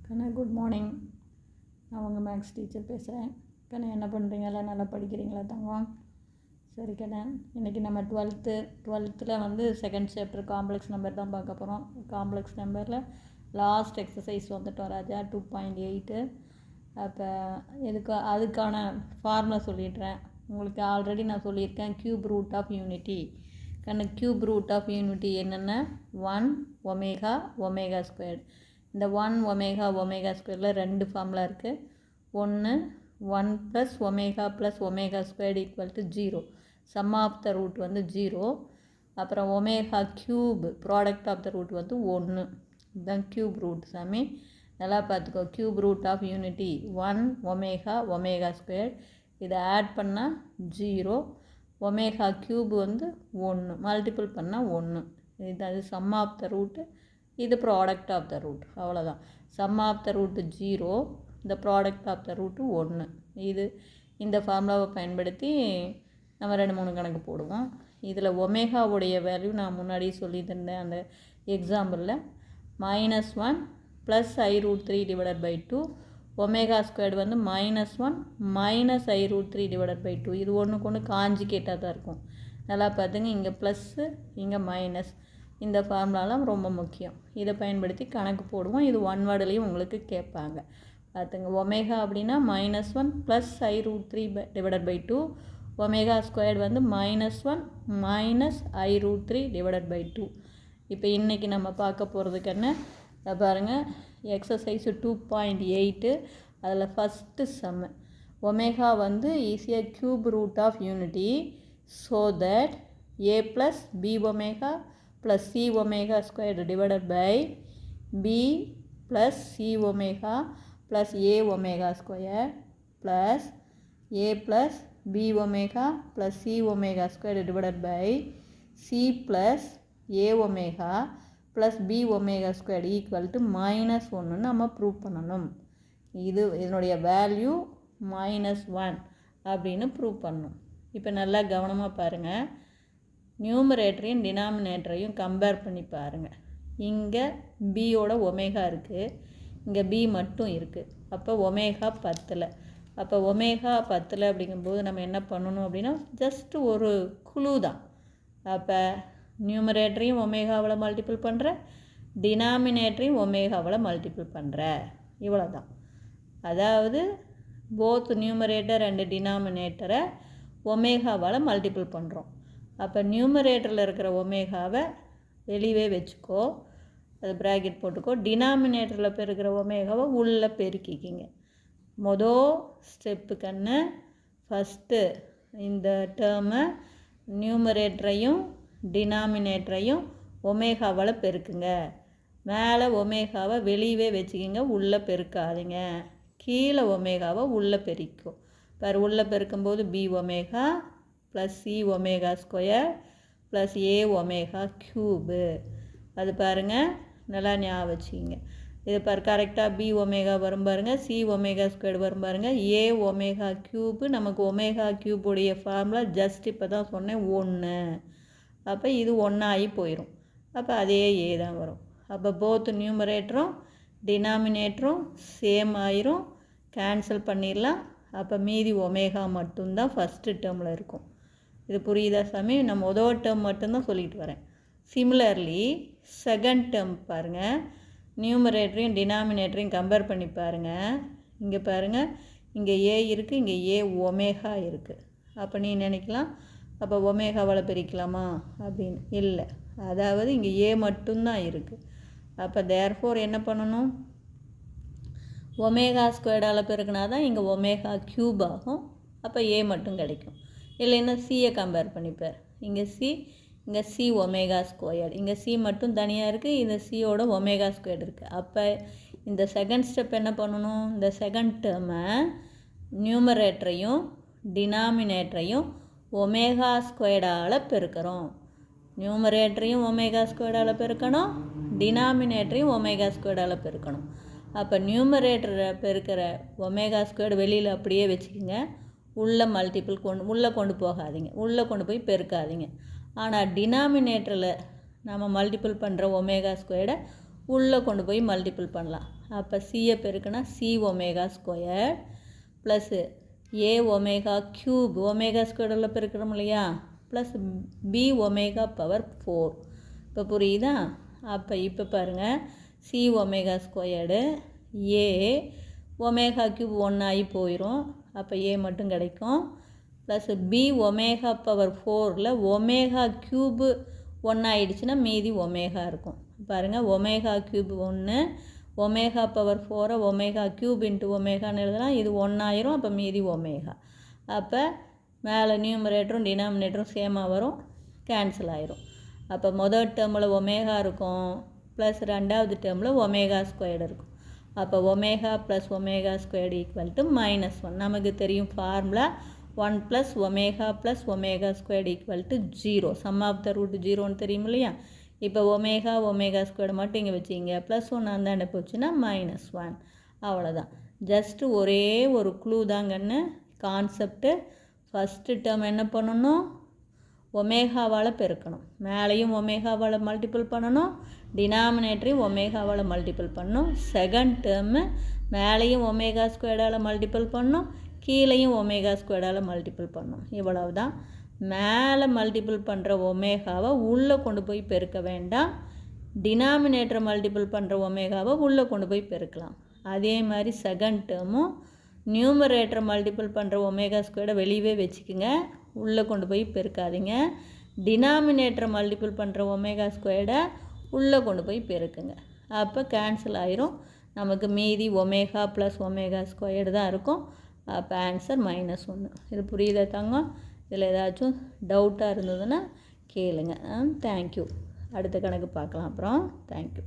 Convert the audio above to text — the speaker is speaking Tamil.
கண்ணா குட் மார்னிங். நான் உங்கள் மேக்ஸ் டீச்சர் பேசுகிறேன். கண்ணா என்ன பண்ணுறீங்க? எல்லாம் நல்லா படிக்கிறீங்களா தங்கம்? சரி கண்ணா, இன்றைக்கி நம்ம டுவெல்த்தில் செகண்ட் சாப்டர் காம்ப்ளெக்ஸ் நம்பர் தான் பார்க்க போகிறோம். காம்ப்ளெக்ஸ் நம்பரில் லாஸ்ட் எக்ஸசைஸ் வந்துட்டோம் ராஜா 2.8. அப்போ அதுக்கான ஃபார்முலா சொல்லிடுறேன். உங்களுக்கு ஆல்ரெடி நான் சொல்லியிருக்கேன் cube root of unity. Cube root of unity என்னென்ன? 1 ஒமேகா ஒமேகா ஸ்கொயர்டு. இந்த 1 ஒமேகா ஒமேகா ஸ்கொயரில் 2 ஃபார்முலா இருக்குது. 1 plus omega plus omega squared equal to 0. Sum of the root 0. அப்புறம் omega cube product of the root 1. இதுதான் க்யூப் ரூட் சாமி. நல்லா பார்த்துக்கோ. Cube root of unity 1 omega omega square. இதை ஆட் பண்ணால் 0. ஒமேகா க்யூப் 1 மல்டிபிள் பண்ணால் 1. இது சம் ஆஃப் த ரூட்டு, இது ப்ராடக்ட் ஆஃப் த ரூட். அவ்வளோதான். சம் ஆஃப் த ரூட்டு 0, இந்த ப்ராடக்ட் ஆஃப் த ரூட்டு 1. இந்த ஃபார்முலாவை பயன்படுத்தி நம்ம 2-3 கணக்கு போடுவோம். இதில் ஒமேகாவுடைய வேல்யூ நான் முன்னாடி சொல்லி தந்தேன் அந்த எக்ஸாம்பிளில். -1 plus I√3 divided by 2. Omega squared -1 minus I√3 divided by 2. இது ஒன்றுக்கு ஒன்று காஞ்சிகேட்டாக தான் இருக்கும். நல்லா பார்த்துங்க. இங்கே ப்ளஸ்ஸு, இங்கே மைனஸ். இந்த ஃபார்முலாலாம் ரொம்ப முக்கியம். இதை பயன்படுத்தி கணக்கு போடுவோம். இது ஒன் வேர்டுலேயும் உங்களுக்கு கேட்பாங்க. பார்த்துங்க. ஒமேகா அப்படின்னா -1 plus I√3 divided by 2. Omega squared -1 minus I√3 divided by 2. இப்போ இன்றைக்கி நம்ம பார்க்க போகிறதுக்கு என்ன பாருங்கள், எக்ஸசைஸ் 2.8. அதில் ஃபஸ்ட்டு சம்மு. ஒமேகா ஈஸியாக cube root of unity so that a plus b omega plus c omega squared divided by b plus c omega plus a omega square plus a plus b omega plus c omega squared divided by c plus a omega plus b omega squared equal to -1 நம்ம ப்ரூவ் பண்ணணும். இதனுடைய வேல்யூ -1 அப்படின்னு ப்ரூவ் பண்ணணும். இப்போ நல்லா கவனமாக பாருங்கள். நியூமரேட்டரையும் டினாமினேட்டரையும் கம்பேர் பண்ணி பாருங்கள். இங்கே பியோட ஒமேகா இருக்குது, இங்கே பி மட்டும் இருக்குது. அப்போ ஒமேகா 10. அப்போ ஒமேகா 10 அப்படிங்கும்போது நம்ம என்ன பண்ணணும் அப்படின்னா ஜஸ்ட்டு ஒரு குழு தான். அப்போ நியூமரேட்டரையும் ஒமேகாவில் மல்டிபிள் பண்ணுற, டினாமினேட்டரையும் ஒமேகாவில் மல்டிபிள் பண்ணுற, இவ்வளோ தான். அதாவது போத் நியூமரேட்டர் அண்டு டினாமினேட்டரை ஒமேகாவால் மல்டிபிள் பண்ணுறோம். அப்போ நியூமரேட்டரில் இருக்கிற ஒமேகாவை வெளியே வச்சுக்கோ, அது ப்ராக்கெட் போட்டுக்கோ. டினாமினேட்டரில் பெருக்கிற ஒமேகாவை உள்ளே பெருக்கிக்கிங்க. மொதல் ஸ்டெப்பு கண்ணு ஃபஸ்ட்டு இந்த டேர்மை நியூமரேட்டரையும் டினாமினேட்டரையும் ஒமேகாவால் பெருக்குங்க. மேலே ஒமேகாவை வெளியவே வச்சுக்கிங்க, உள்ளே பெருக்காதீங்க. கீழே ஒமேகாவை உள்ளே பெருக்கும். உள்ளே பெருக்கும்போது b omega plus c omega square plus a omega cube. அது பாருங்கள், நல்லா ஞாபகம் வச்சுக்கிங்க. இது கரெக்டாக b ஒமேகா வரும் பாருங்கள், c ஒமேகா ஸ்கொயர் வரும் பாருங்கள், a ஒமேகா க்யூபு. நமக்கு ஒமேகா க்யூபுடைய ஃபார்முலா ஜஸ்ட் இப்போ தான் சொன்னேன் 1. அப்போ இது 1 ஆகி போயிடும். அப்போ அதே a தான் வரும். அப்போ போத் நியூமரேட்டரும் டினாமினேட்டரும் சேம் ஆயிரும், கேன்சல் பண்ணிடலாம். அப்போ மீதி ஒமேகா மட்டும்தான் ஃபஸ்ட்டு டேர்மில் இருக்கும். இது புரியுதா சாமி? நான் மொதல் டேர்ம் மட்டும்தான் சொல்லிட்டு வரேன். சிமிலர்லி செகண்ட் டேர்ம் பாருங்கள். நியூமரேட்டரையும் டினாமினேட்டரையும் கம்பேர் பண்ணி பாருங்கள். இங்கே பாருங்கள், இங்கே a இருக்குது, இங்கே a ஒமேகா இருக்குது. அப்போ நீ நினைக்கலாம், அப்போ ஒமேகாவால் பிரிக்கலாமா அப்படின்னு. இல்லை, அதாவது இங்கே a மட்டும்தான் இருக்குது. அப்போ தேர்ஃபோர் என்ன பண்ணணும்? ஒமேகா ஸ்கொயர்டால் பெருக்கினா தான் இங்கே ஒமேகா க்யூப் ஆகும். அப்போ a மட்டும் கிடைக்கும். இல்லைன்னா சியை கம்பேர் பண்ணிப்பார். இங்கே சி ஒமேகா ஸ்கொயர், இங்கே சி மட்டும் தனியாக இருக்குது, இந்த சியோட ஒமேகா ஸ்கொயர் இருக்குது. அப்போ இந்த செகண்ட் ஸ்டெப் என்ன பண்ணணும்? இந்த செகண்ட் டேர்மை நியூமரேட்டரையும் டினாமினேட்டரையும் ஒமேகா ஸ்கொயர்டால் பெருக்கிறோம். நியூமரேட்டரையும் ஒமேகா ஸ்கொயர்டால் பெருக்கணும், டினாமினேட்டரையும் ஒமேகா ஸ்கொயர்டால் பெருக்கணும். அப்போ நியூமரேட்டரை பெருக்கிற ஒமேகா ஸ்கொயர்டு வெளியில் அப்படியே வச்சுக்கிங்க. உள்ளே கொண்டு போகாதீங்க, உள்ளே கொண்டு போய் பெருக்காதீங்க. ஆனால் டினாமினேட்டரில் நம்ம மல்டிபிள் பண்ணுற ஒமேகா ஸ்கொயர்டை உள்ளே கொண்டு போய் மல்டிபிள் பண்ணலாம். அப்போ சியை பெருக்குனா C omega square plus A omega cube omega ஸ்கொயரில் பெருக்கிறோம் இல்லையா ப்ளஸ் பி ஒமேகா பவர் 4. இப்போ புரியுதா? அப்போ இப்போ பாருங்கள் C omega squared A omega cube 1 ஆகி போயிடும். அப்போ ஏ மட்டும் கிடைக்கும். ப்ளஸ் பி ஒமேகா பவர் 4ல் ஒமேகா க்யூபு 1 ஆகிடுச்சுன்னா மீதி ஒமேகா இருக்கும். பாருங்கள் omega cube 1 omega power 4 omega cube into ஒமேகான்னு எழுதலாம். இது 1 ஆயிரும். அப்போ மீதி ஒமேகா. அப்போ மேலே நியூமரேட்டரும் டினாமினேட்டரும் சேமாக வரும், கேன்சல் ஆயிரும். அப்போ முதல் டேர்மில் ஒமேகா இருக்கும் ப்ளஸ் ரெண்டாவது டேர்மில் ஒமேகா ஸ்கொயர்டு இருக்கும். அப்போ omega plus omega squared equal to -1. நமக்கு தெரியும் formula 1 + omega plus omega squared equal to 0. Sum of the root 0ன்னு தெரியும் இல்லையா? இப்போ ஒமேகா ஸ்கொயர்டு மட்டும் இங்கே வச்சிங்க +1 அந்தாண்ட போச்சுன்னா -1. அவ்வளோதான். ஜஸ்ட்டு ஒரே ஒரு க்ளூ தாங்கன்னு கான்செப்ட்டு. ஃபஸ்ட்டு டேர்ம் என்ன பண்ணணும்? ஒமேகாவால் பெருக்கணும். மேலேயும் ஒமேகாவால் மல்டிபிள் பண்ணணும், டினாமினேட்டரையும் ஒமேகாவால் மல்டிபிள் பண்ணணும். செகண்ட் டேர்மு மேலேயும் ஒமேகா ஸ்கொயர்டால் மல்டிபிள் பண்ணணும், கீழேயும் ஒமேகா ஸ்கொயர்டால் மல்டிபிள் பண்ணணும். இவ்வளவு தான். மேலே மல்டிபிள் பண்ணுற ஒமேகாவை உள்ளே கொண்டு போய் பெருக்க வேண்டாம், டினாமினேட்டரை மல்டிபிள் பண்ணுற ஒமேகாவை உள்ளே கொண்டு போய் பெருக்கலாம். அதே மாதிரி செகண்ட் டேர்மும் நியூமரேட்டரை மல்டிபிள் பண்ணுற ஒமேகா ஸ்கொயர்டை வெளியவே வச்சுக்குங்க, உள்ளே கொண்டு போய் பெருக்காதீங்க. டினாமினேட்டரை மல்டிபிள் பண்ணுற ஒமேகா ஸ்கொயர்டை உள்ளே கொண்டு போய் பெருக்குங்க. அப்போ கேன்சல் ஆயிரும். நமக்கு மீதி ஒமேகா ப்ளஸ் ஒமேகா ஸ்கொயர்டு தான் இருக்கும். அப்போ ஆன்சர் -1. இது புரியுதா தங்கம்? இதில் ஏதாச்சும் டவுட்டாக இருந்ததுன்னா கேளுங்க. தேங்க்யூ. அடுத்த கணக்கு பார்க்கலாம் அப்புறம். தேங்க்யூ.